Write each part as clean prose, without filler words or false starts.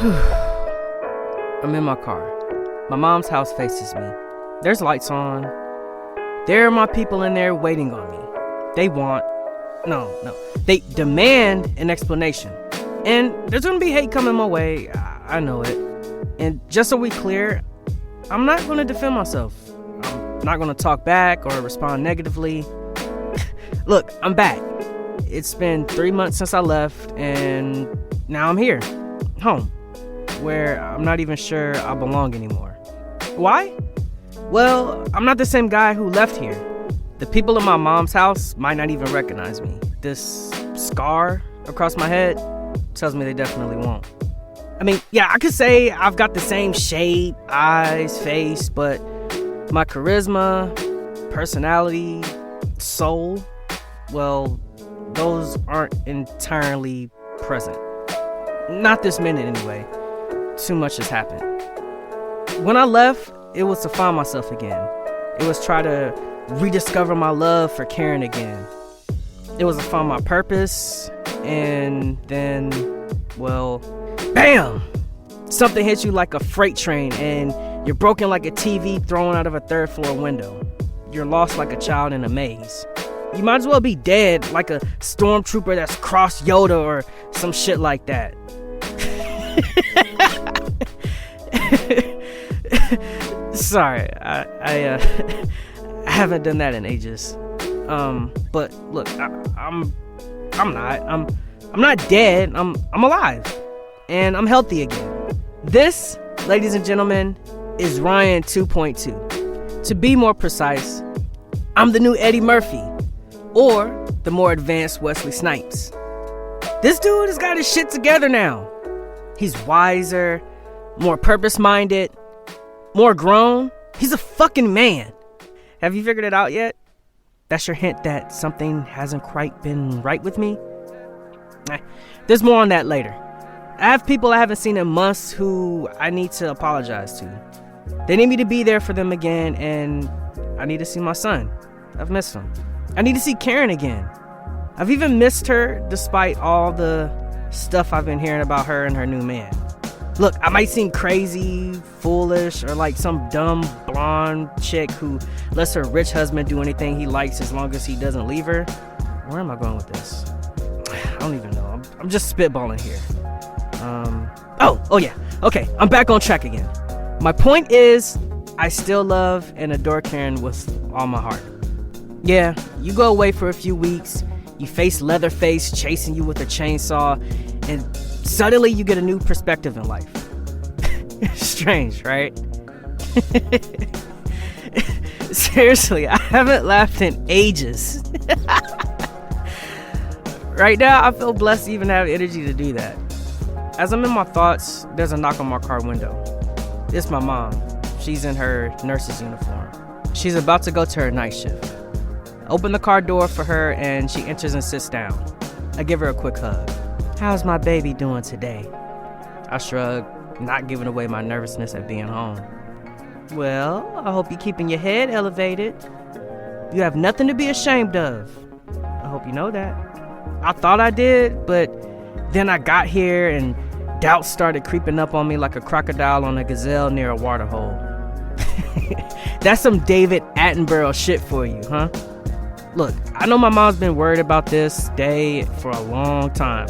I'm in my car. My mom's house faces me. There's lights on. There are my people in there waiting on me. They demand an explanation. And there's gonna be hate coming my way. I know it. And just so we clear, I'm not gonna defend myself. I'm not gonna talk back or respond negatively. Look, I'm back. It's been 3 months since I left, and now I'm here, home, where I'm not even sure I belong anymore. Why? Well, I'm not the same guy who left here. The people in my mom's house might not even recognize me. This scar across my head tells me they definitely won't. I mean, yeah, I could say I've got the same shape, eyes, face, but my charisma, personality, soul, well, those aren't entirely present. Not this minute anyway. Too much has happened. When I left, it was to find myself again. It was try to rediscover my love for Karen again. It was to find my purpose, and then, well, bam! Something hits you like a freight train, and you're broken like a TV thrown out of a third floor window. You're lost like a child in a maze. You might as well be dead like a stormtrooper that's crossed Yoda or some shit like that. Sorry, I haven't done that in ages. But look, I'm not dead. I'm alive, and I'm healthy again. This, ladies and gentlemen, is Ryan 2.2. To be more precise, I'm the new Eddie Murphy, or the more advanced Wesley Snipes. This dude has got his shit together now. He's wiser, more purpose-minded, more grown. He's a fucking man. Have you figured it out yet? That's your hint that something hasn't quite been right with me? There's more on that later. I have people I haven't seen in months who I need to apologize to. They need me to be there for them again, and I need to see my son. I've missed him. I need to see Karen again. I've even missed her despite all the stuff I've been hearing about her and her new man. Look, I might seem crazy, foolish, or like some dumb blonde chick who lets her rich husband do anything he likes as long as he doesn't leave her. Where am I going with this? I don't even know. I'm just spitballing here. Oh yeah. Okay, I'm back on track again. My point is, I still love and adore Karen with all my heart. Yeah, you go away for a few weeks, you face Leatherface chasing you with a chainsaw, and suddenly you get a new perspective in life. Strange, right? Seriously, I haven't laughed in ages. Right now, I feel blessed to even have energy to do that. As I'm in my thoughts, there's a knock on my car window. It's my mom. She's in her nurse's uniform. She's about to go to her night shift. I open the car door for her, and she enters and sits down. I give her a quick hug. How's my baby doing today? I shrug, not giving away my nervousness at being home. Well, I hope you're keeping your head elevated. You have nothing to be ashamed of. I hope you know that. I thought I did, but then I got here and doubt started creeping up on me like a crocodile on a gazelle near a water hole. That's some David Attenborough shit for you, huh? Look, I know my mom's been worried about this day for a long time.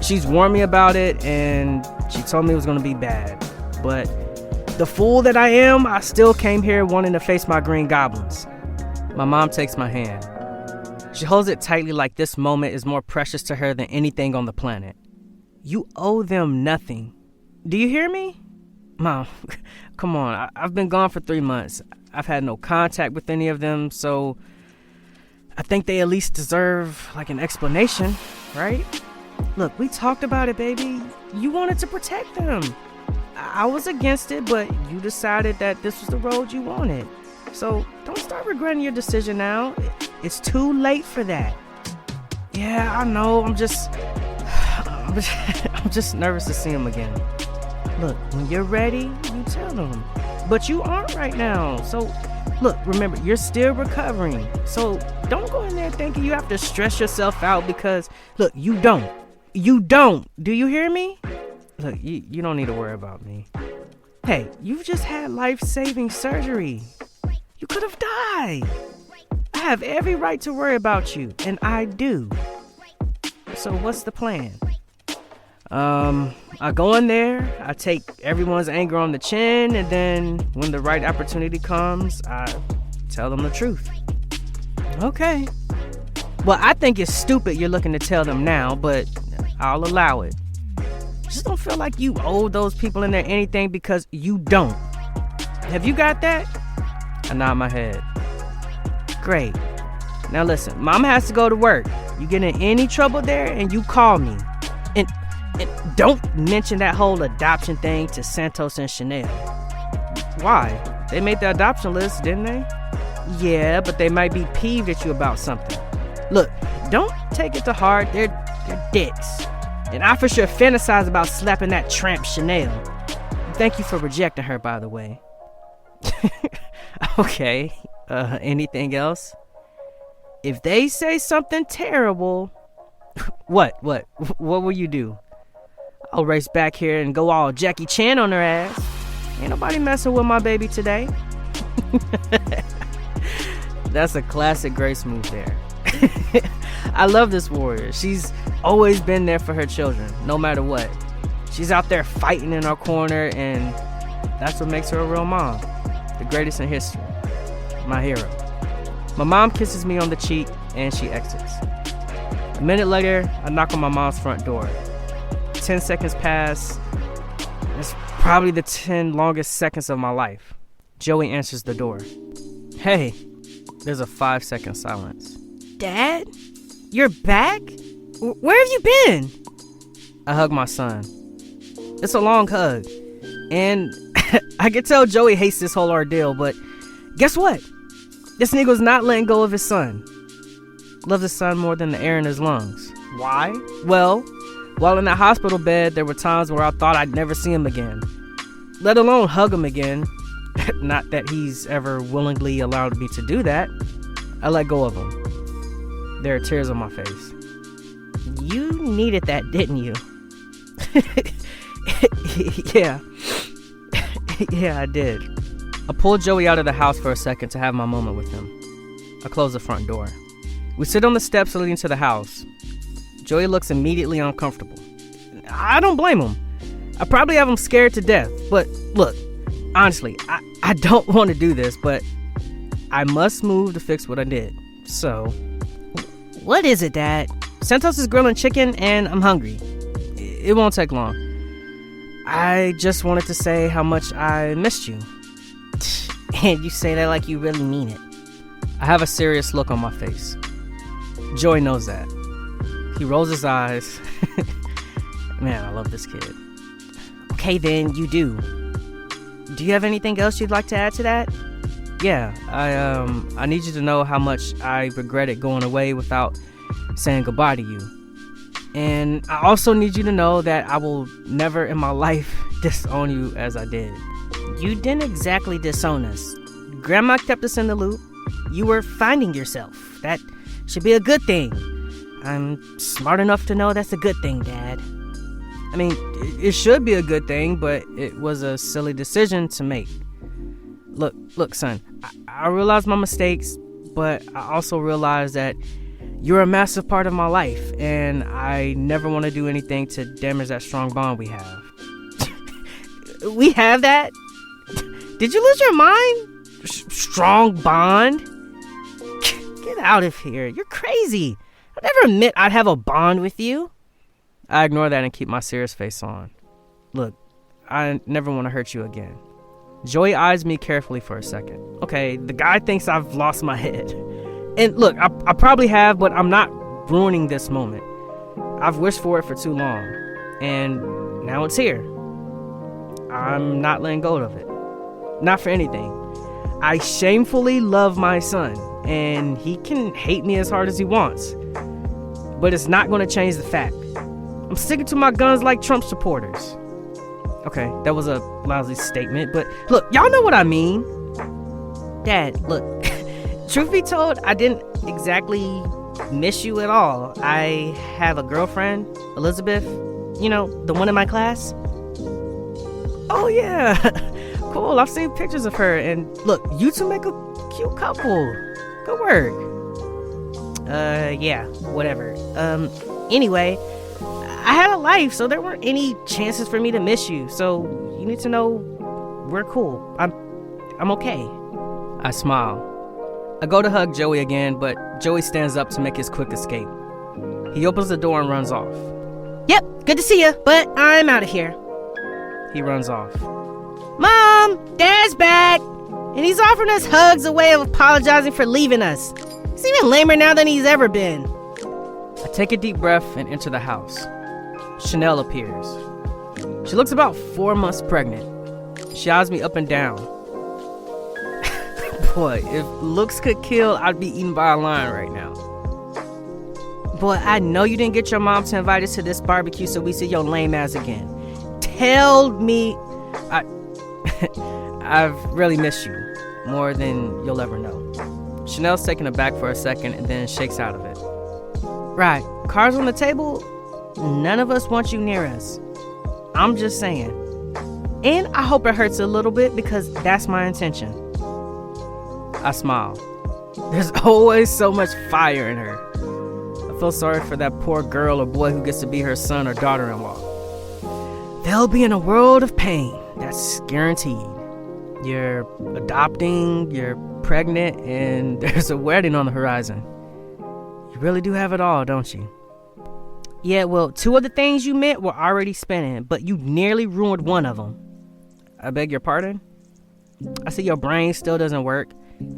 She's warned me about it, and she told me it was going to be bad. But the fool that I am, I still came here wanting to face my green goblins. My mom takes my hand. She holds it tightly like this moment is more precious to her than anything on the planet. You owe them nothing. Do you hear me? Mom, come on. I've been gone for 3 months. I've had no contact with any of them, so I think they at least deserve like an explanation, right? Look, we talked about it, baby. You wanted to protect them. I was against it, but you decided that this was the road you wanted. So don't start regretting your decision now. It's too late for that. Yeah, I know. I'm just nervous to see him again. Look, when you're ready, you tell them. But you aren't right now. So look, remember, you're still recovering. So don't go in there thinking you have to stress yourself out because, look, you don't. You don't. Do you hear me? Look, you don't need to worry about me. Hey, you just had life-saving surgery. You could have died. I have every right to worry about you, and I do. So what's the plan? I go in there, I take everyone's anger on the chin, and then when the right opportunity comes, I tell them the truth. Okay. Well, I think it's stupid you're looking to tell them now, but I'll allow it. Just don't feel like you owe those people in there anything because you don't. Have you got that? I nod my head. Great. Now listen, Mama has to go to work. You get in any trouble there and you call me. And don't mention that whole adoption thing to Santos and Chanelle. Why? They made the adoption list, didn't they? Yeah, but they might be peeved at you about something. Look, don't take it to heart. They're dicks. And I for sure fantasize about slapping that tramp Chanelle. Thank you for rejecting her, by the way. Okay, anything else? If they say something terrible, what will you do? I'll race back here and go all Jackie Chan on her ass. Ain't nobody messing with my baby today. That's a classic Grace move there. I love this warrior. She's always been there for her children, no matter what. She's out there fighting in our corner, and that's what makes her a real mom. The greatest in history. My hero. My mom kisses me on the cheek, and she exits. A minute later, I knock on my mom's front door. 10 seconds pass. It's probably the 10 longest seconds of my life. Joey answers the door. Hey. There's a 5-second silence. Dad? You're back? Where have you been? I hug my son. It's a long hug. And I can tell Joey hates this whole ordeal, but guess what? This nigga's not letting go of his son. Loves his son more than the air in his lungs. Why? Well, while in that hospital bed, there were times where I thought I'd never see him again. Let alone hug him again. Not that he's ever willingly allowed me to do that. I let go of him. There are tears on my face. You needed that, didn't you? Yeah. Yeah, I did. I pulled Joey out of the house for a second to have my moment with him. I closed the front door. We sit on the steps leading to the house. Joey looks immediately uncomfortable. I don't blame him. I probably have him scared to death, but look, honestly, I don't want to do this, but I must move to fix what I did. So, what is it, Dad? Santos is grilling chicken and I'm hungry. It won't take long. I just wanted to say how much I missed you. And you say that like you really mean it. I have a serious look on my face. Joey knows that. He rolls his eyes. Man, I love this kid. Okay, then you do. Do you have anything else you'd like to add to that? Yeah, I need you to know how much I regretted going away without saying goodbye to you. And I also need you to know that I will never in my life disown you as I did. You didn't exactly disown us. Grandma kept us in the loop. You were finding yourself. That should be a good thing. I'm smart enough to know that's a good thing, Dad. I mean, it should be a good thing, but it was a silly decision to make. Look, son, I realize my mistakes, but I also realize that you're a massive part of my life, and I never want to do anything to damage that strong bond we have. We have that? Did you lose your mind? Strong bond? Get out of here. You're crazy. I'd never admit I'd have a bond with you. I ignore that and keep my serious face on. Look, I never want to hurt you again. Joey eyes me carefully for a second. Okay, the guy thinks I've lost my head. And look, I probably have, but I'm not ruining this moment. I've wished for it for too long. And now it's here. I'm not letting go of it. Not for anything. I shamefully love my son, and he can hate me as hard as he wants. But it's not going to change the fact. I'm sticking to my guns like Trump supporters. Okay, that was a lousy statement, but look, y'all know what I mean. Dad, look, truth be told, I didn't exactly miss you at all. I have a girlfriend, Elizabeth, you know, the one in my class. Oh, yeah. Cool, I've seen pictures of her. And look, you two make a cute couple. Good work. Yeah, whatever. Anyway, I had a life, so there weren't any chances for me to miss you. So you need to know we're cool. I'm okay. I smile. I go to hug Joey again, but Joey stands up to make his quick escape. He opens the door and runs off. Yep, good to see you, but I'm out of here. He runs off. Mom, Dad's back, and he's offering us hugs, a way of apologizing for leaving us. He's even lamer now than he's ever been. I take a deep breath and enter the house. Chanelle appears. She looks about 4 months pregnant. She eyes me up and down. Boy, if looks could kill, I'd be eaten by a lion right now. Boy, I know you didn't get your mom to invite us to this barbecue so we see your lame ass again. Tell me, I've really missed you, more than you'll ever know. Chanelle's taken aback for a second and then shakes out of it. Right, cards on the table, none of us want you near us. I'm just saying. And I hope it hurts a little bit because that's my intention. I smile. There's always so much fire in her. I feel sorry for that poor girl or boy who gets to be her son or daughter-in-law. They'll be in a world of pain, that's guaranteed. You're adopting, you're pregnant, and there's a wedding on the horizon. You really do have it all, don't you? Yeah, well, 2 of the things you meant were already spinning, but you nearly ruined one of them. I beg your pardon? I see your brain still doesn't work.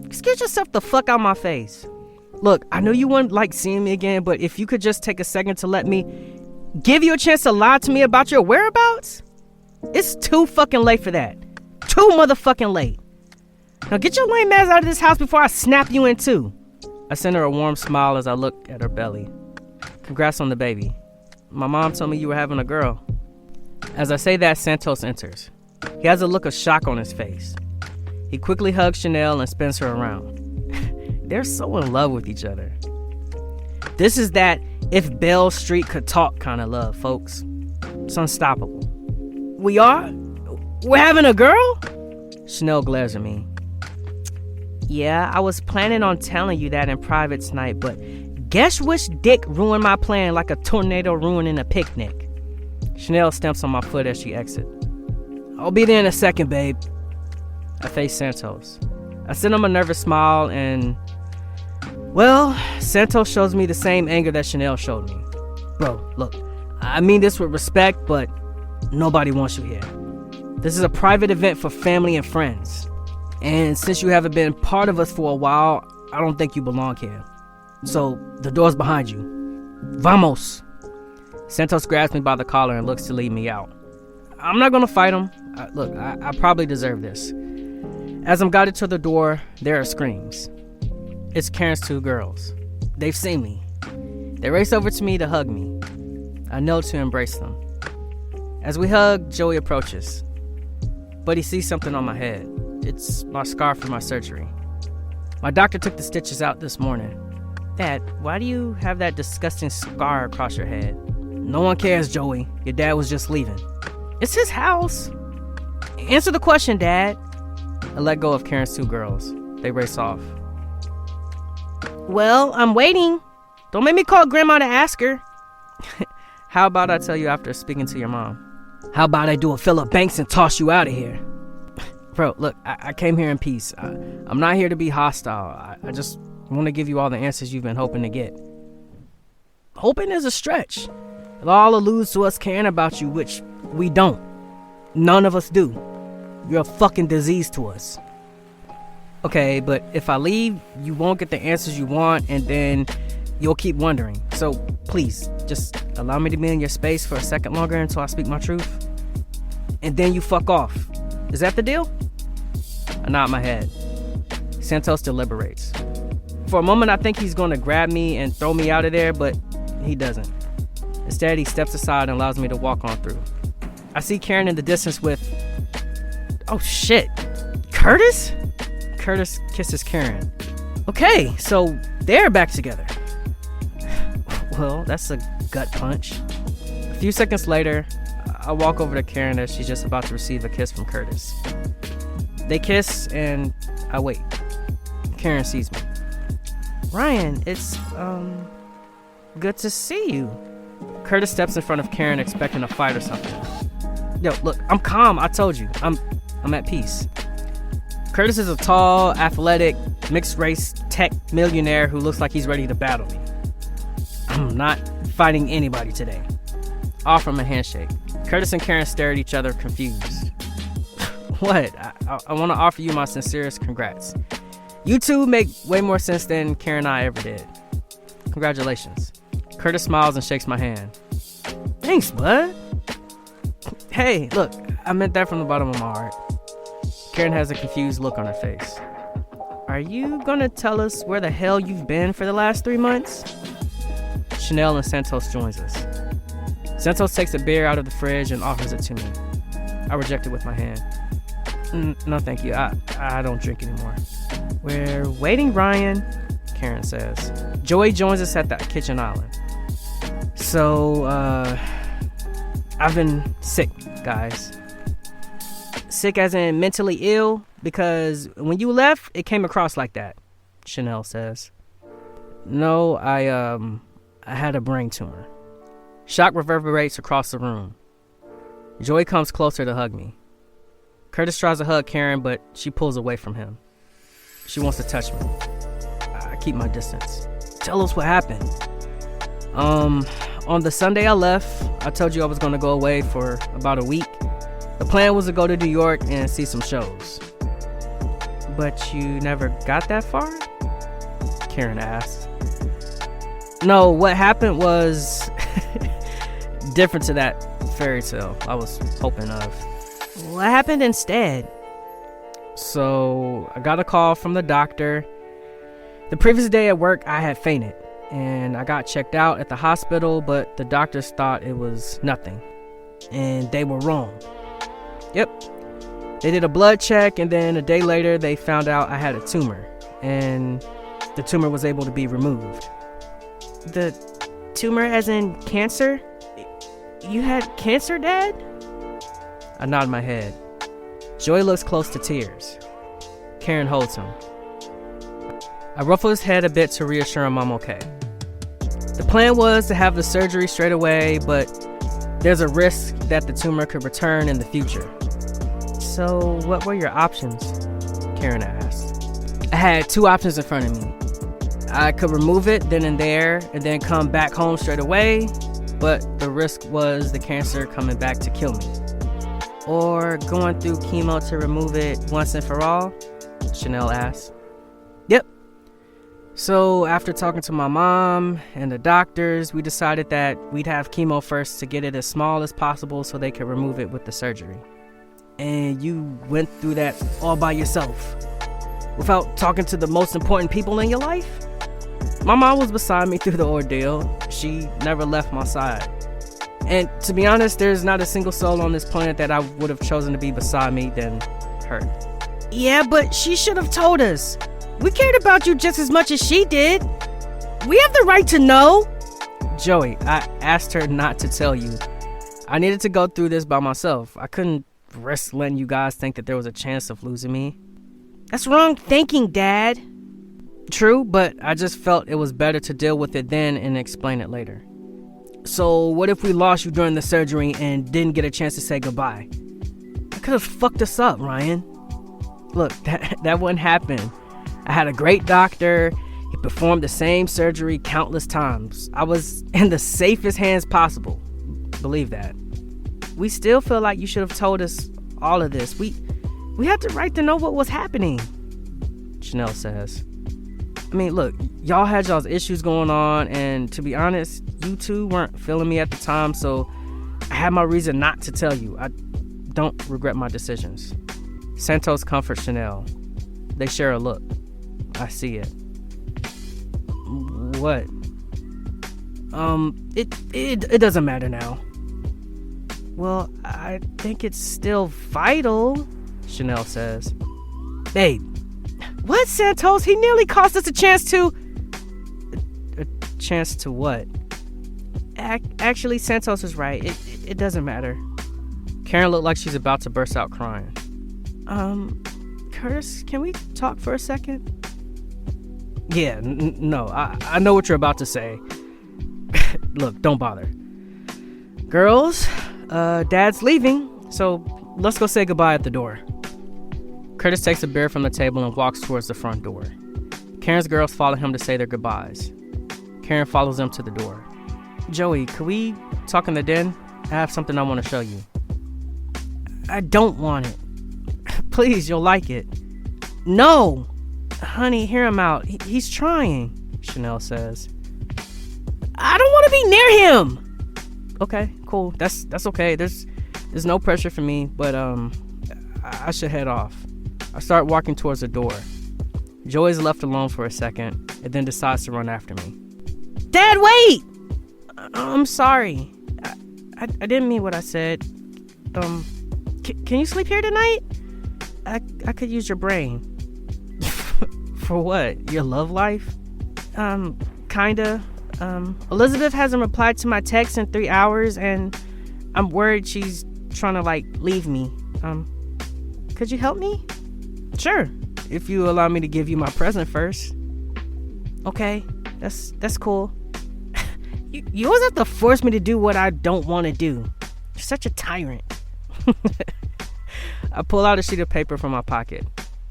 Excuse yourself the fuck out my face. Look, I know you wouldn't like seeing me again, but if you could just take a second to let me give you a chance to lie to me about your whereabouts? It's too fucking late for that. Too motherfucking late. Now get your lame ass out of this house before I snap you in two. I send her a warm smile as I look at her belly. Congrats on the baby. My mom told me you were having a girl. As I say that, Santos enters. He has a look of shock on his face. He quickly hugs Chanelle and spins her around. They're so in love with each other. This is that if Bell Street could talk kind of love, folks. It's unstoppable. We are? We're having a girl? Chanelle glares at me. Yeah, I was planning on telling you that in private tonight, but guess which dick ruined my plan like a tornado ruining a picnic? Chanelle stamps on my foot as she exits. I'll be there in a second, babe. I face Santos. I send him a nervous smile and... well, Santos shows me the same anger that Chanelle showed me. Bro, look, I mean this with respect, but nobody wants you here. This is a private event for family and friends. And since you haven't been part of us for a while, I don't think you belong here. So, the door's behind you. Vamos! Santos grabs me by the collar and looks to lead me out. I'm not gonna fight him. Look, I probably deserve this. As I'm guided to the door, there are screams. It's Karen's 2 girls. They've seen me. They race over to me to hug me. I kneel to embrace them. As we hug, Joey approaches. But he sees something on my head. It's my scar from my surgery. My doctor took the stitches out this morning. Dad, why do you have that disgusting scar across your head? No one cares, Joey. Your dad was just leaving. It's his house. Answer the question, Dad. I let go of Karen's 2 girls. They race off. Well, I'm waiting. Don't make me call Grandma to ask her. How about I tell you after speaking to your mom? How about I do a Philip Banks and toss you out of here? Bro, look, I came here in peace. I'm not here to be hostile. I just want to give you all the answers you've been hoping to get. Hoping is a stretch. It all alludes to us caring about you, which we don't. None of us do. You're a fucking disease to us. Okay, but if I leave, you won't get the answers you want, and then you'll keep wondering. So, please, just allow me to be in your space for a second longer until I speak my truth. And then you fuck off. Is that the deal? I nod my head. Santos deliberates. For a moment, I think he's going to grab me and throw me out of there, but he doesn't. Instead, he steps aside and allows me to walk on through. I see Karen in the distance with... oh, shit. Curtis? Curtis kisses Karen. Okay, so they're back together. Well, that's a gut punch. A few seconds later, I walk over to Karen as she's just about to receive a kiss from Curtis. They kiss, and I wait. Karen sees me. Ryan, it's, good to see you. Curtis steps in front of Karen expecting a fight or something. Yo, look, I'm calm, I told you. I'm at peace. Curtis is a tall, athletic, mixed-race tech millionaire who looks like he's ready to battle me. I'm not fighting anybody today. I offer him a handshake. Curtis and Karen stare at each other, confused. What? I want to offer you my sincerest congrats. You two make way more sense than Karen and I ever did. Congratulations. Curtis smiles and shakes my hand. Thanks, bud. Hey, look, I meant that from the bottom of my heart. Karen has a confused look on her face. Are you gonna tell us where the hell you've been for the last 3 months? Chanelle and Santos joins us. Santos takes a beer out of the fridge and offers it to me. I reject it with my hand. No, thank you. I don't drink anymore. We're waiting, Ryan, Karen says. Joey joins us at the kitchen island. So, I've been sick, guys. Sick as in mentally ill, because when you left, it came across like that, Chanelle says. No, I had a brain tumor. Shock reverberates across the room. Joey comes closer to hug me. Curtis tries to hug Karen, but she pulls away from him. She wants to touch me. I keep my distance. Tell us what happened. On the Sunday I left, I told you I was going to go away for about a week. The plan was to go to New York and see some shows. But you never got that far? Karen asked. No, what happened was different to that fairy tale I was hoping of. What happened instead? So, I got a call from the doctor. The previous day at work, I had fainted, and I got checked out at the hospital, but the doctors thought it was nothing, and they were wrong. Yep. They did a blood check, and then a day later, they found out I had a tumor, and the tumor was able to be removed. The tumor as in cancer? You had cancer, Dad? I nod my head. Joey looks close to tears. Karen holds him. I ruffle his head a bit to reassure him I'm okay. The plan was to have the surgery straight away, but there's a risk that the tumor could return in the future. So, what were your options? Karen asked. I had 2 options in front of me. I could remove it then and there, and then come back home straight away, but the risk was the cancer coming back to kill me. Or going through chemo to remove it once and for all? Chanelle asked. Yep. So after talking to my mom and the doctors, we decided that we'd have chemo first to get it as small as possible so they could remove it with the surgery. And you went through that all by yourself, without talking to the most important people in your life? My mom was beside me through the ordeal. She never left my side. And to be honest, there's not a single soul on this planet that I would have chosen to be beside me than her. Yeah, but she should have told us. We cared about you just as much as she did. We have the right to know. Joey, I asked her not to tell you. I needed to go through this by myself. I couldn't risk letting you guys think that there was a chance of losing me. That's wrong thinking, Dad. True, but I just felt it was better to deal with it then and explain it later. So what if we lost you during the surgery and didn't get a chance to say goodbye? That could have fucked us up, Ryan. Look, that wouldn't happen. I had a great doctor. He performed the same surgery countless times. I was in the safest hands possible. Believe that. We still feel like you should have told us all of this. We had the right to know what was happening, Chanelle says. I mean, look, y'all had y'all's issues going on, and to be honest, you two weren't feeling me at the time, so I had my reason not to tell you. I don't regret my decisions. Santos comforts Chanelle. They share a look. I see it. What? It doesn't matter now. Well, I think it's still vital, Chanelle says. Babe. What, Santos? He nearly cost us a chance to... A chance to what? Actually, Santos is right. It doesn't matter. Karen looked like she's about to burst out crying. Curtis, can we talk for a second? Yeah, no, I know what you're about to say. Look, don't bother. Girls, Dad's leaving, so let's go say goodbye at the door. Curtis takes a beer from the table and walks towards the front door. Karen's girls follow him to say their goodbyes. Karen follows them to the door. Joey, could we talk in the den? I have something I want to show you. I don't want it. Please, you'll like it. No! Honey, hear him out. He's trying, Chanelle says. I don't want to be near him! Okay, cool. That's okay. There's no pressure for me, but I should head off. I start walking towards the door. Joey's left alone for a second and then decides to run after me. Dad, wait! I'm sorry. I didn't mean what I said. Can you sleep here tonight? I could use your brain. For what? Your love life? Kinda. Elizabeth hasn't replied to my text in 3 hours, and I'm worried she's trying to, leave me. Could you help me? Sure, if you allow me to give you my present first. Okay, that's cool. You always have to force me to do what I don't want to do. You're such a tyrant. I pull out a sheet of paper from my pocket.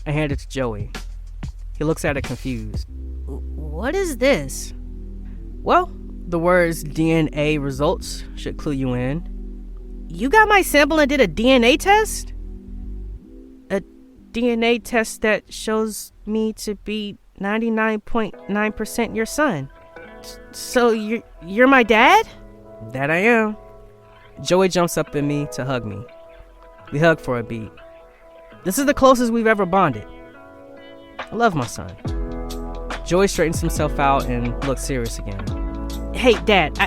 I hand it to Joey. He looks at it confused. What is this? Well, the words DNA results should clue you in. You got my sample and did a DNA test? A DNA test that shows me to be 99.9% your son. So you're my dad? That I am. Joey jumps up at me to hug me. We hug for a beat. This is the closest we've ever bonded. I love my son. Joey straightens himself out and looks serious again. Hey, Dad,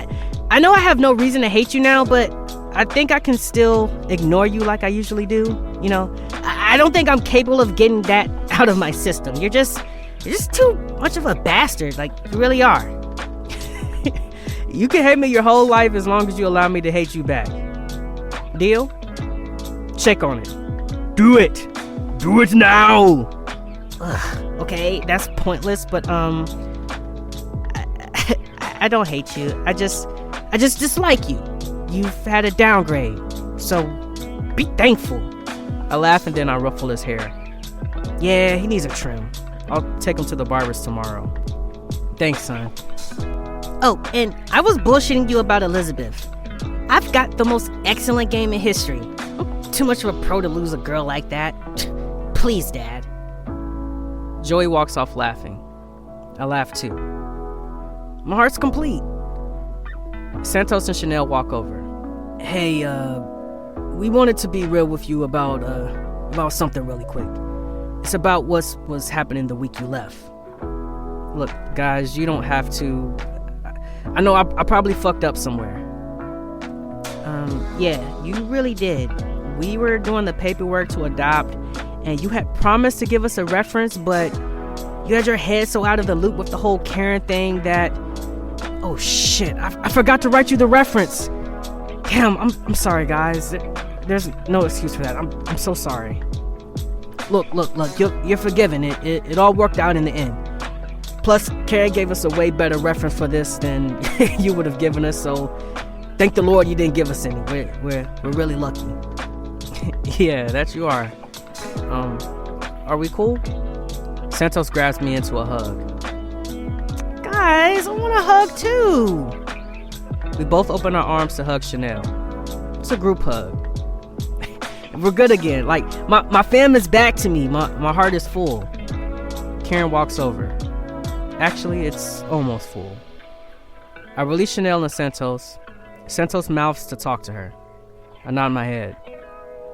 I know I have no reason to hate you now, but I think I can still ignore you like I usually do. You know, I don't think I'm capable of getting that out of my system. You're just too much of a bastard, like you really are. You can hate me your whole life as long as you allow me to hate you back. Deal? Check on it. Do it. Do it now. Ugh, okay, that's pointless, but I don't hate you. I just dislike you. You've had a downgrade, so be thankful. I laugh and then I ruffle his hair. Yeah, he needs a trim. I'll take him to the barber's tomorrow. Thanks, son. Oh, and I was bullshitting you about Elizabeth. I've got the most excellent game in history. I'm too much of a pro to lose a girl like that. Please, Dad. Joey walks off laughing. I laugh too. My heart's complete. Santos and Chanelle walk over. Hey, we wanted to be real with you about something really quick. It's about what's happening the week you left. Look, guys, you don't have to. I know I probably fucked up somewhere. Yeah, you really did. We were doing the paperwork to adopt, and you had promised to give us a reference, but you had your head so out of the loop with the whole Karen thing that... Oh shit, I forgot to write you the reference. Damn, I'm sorry, guys. There's no excuse for that. I'm so sorry. Look, you're forgiven. It all worked out in the end. Plus, Karen gave us a way better reference for this than you would have given us, so thank the Lord you didn't give us any. We're really lucky. Yeah, that you are. Are we cool? Santos grabs me into a hug. Guys, I want a hug too. We both open our arms to hug Chanelle. It's a group hug. We're good again. Like, my family's back to me. My heart is full. Karen walks over. Actually, it's almost full. I release Chanelle and Santos. Santos mouths to talk to her. I nod my head.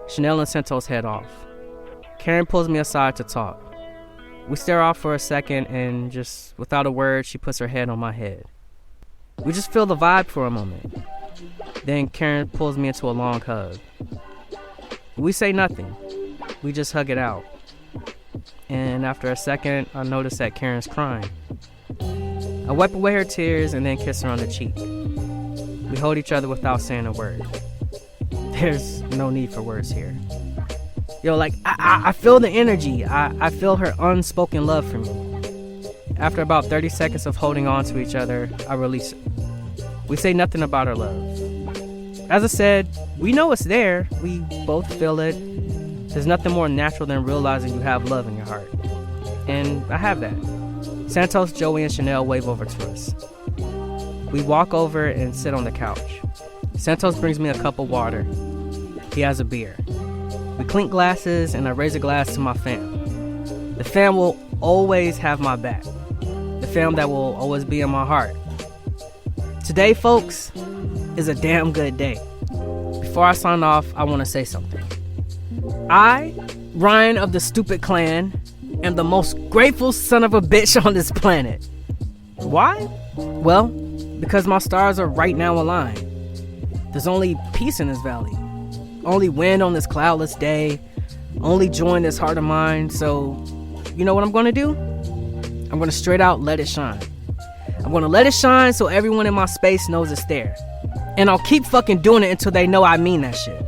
Chanelle and Santos head off. Karen pulls me aside to talk. We stare off for a second and just without a word, she puts her head on my head. We just feel the vibe for a moment. Then Karen pulls me into a long hug. We say nothing. We just hug it out. And after a second, I notice that Karen's crying. I wipe away her tears and then kiss her on the cheek. We hold each other without saying a word. There's no need for words here. Yo, like, I feel the energy. I feel her unspoken love for me. After about 30 seconds of holding on to each other, I release it. We say nothing about our love. As I said, we know it's there. We both feel it. There's nothing more natural than realizing you have love in your heart. And I have that. Santos, Joey, and Chanelle wave over to us. We walk over and sit on the couch. Santos brings me a cup of water. He has a beer. We clink glasses and I raise a glass to my fam. The fam will always have my back. The fam that will always be in my heart. Today, folks, is a damn good day. Before I sign off, I want to say something. I, Ryan of the Stupid Clan, am the most grateful son of a bitch on this planet. Why? Well, because my stars are right now aligned. There's only peace in this valley. Only wind on this cloudless day. Only joy in this heart of mine. So, you know what I'm going to do? I'm going to straight out let it shine. I'm going to let it shine so everyone in my space knows it's there. And I'll keep fucking doing it until they know I mean that shit.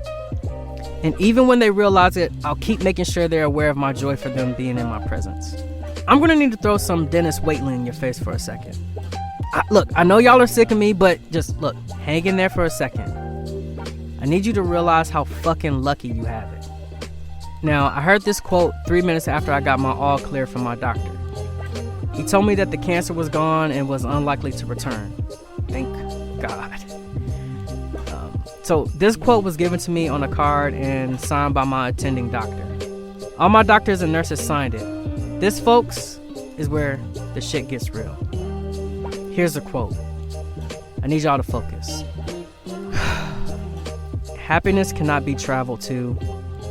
And even when they realize it, I'll keep making sure they're aware of my joy for them being in my presence. I'm going to need to throw some Dennis Waitley in your face for a second. Look, I know y'all are sick of me, but just look, hang in there for a second. I need you to realize how fucking lucky you have it. Now, I heard this quote 3 minutes after I got my all clear from my doctor. He told me that the cancer was gone and was unlikely to return. Thank God. So this quote was given to me on a card and signed by my attending doctor. All my doctors and nurses signed it. This, folks, is where the shit gets real. Here's the quote. I need y'all to focus. Happiness cannot be traveled to,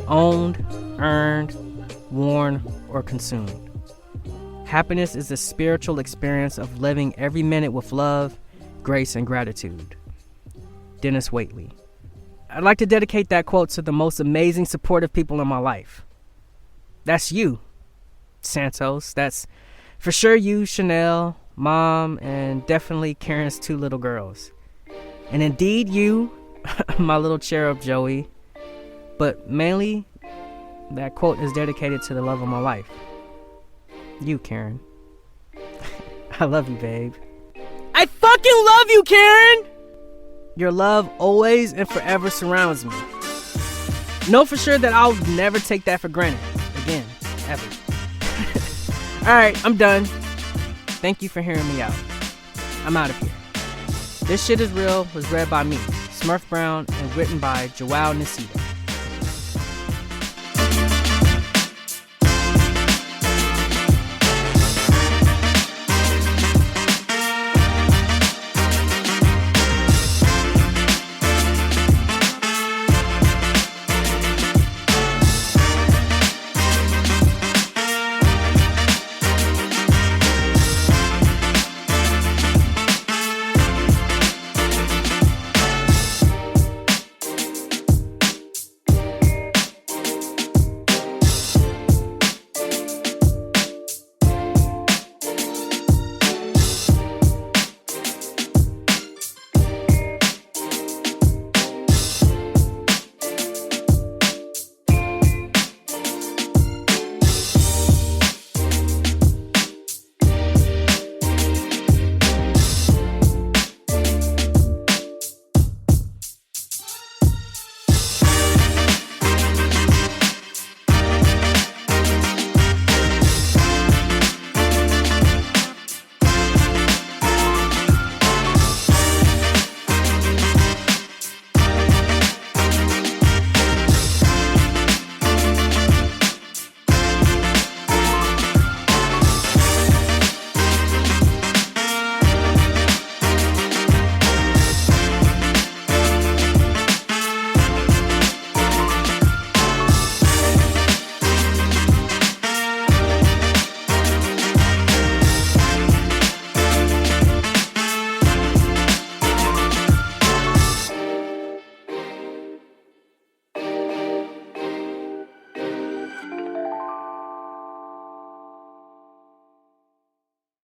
owned, earned, worn, or consumed. Happiness is the spiritual experience of living every minute with love, grace, and gratitude. Dennis Waitley. I'd like to dedicate that quote to the most amazing, supportive people in my life. That's you, Santos. That's for sure you, Chanelle, Mom, and definitely Karen's 2 little girls. And indeed you, my little cherub Joey. But mainly, that quote is dedicated to the love of my life. You, Karen. I love you, babe. I fucking love you, Karen! Your love always and forever surrounds me. Know for sure that I'll never take that for granted. Again, ever. Alright, I'm done. Thank you for hearing me out. I'm out of here. This Shit Is Real was read by me, Smurf Brown, and written by Joao Nisita.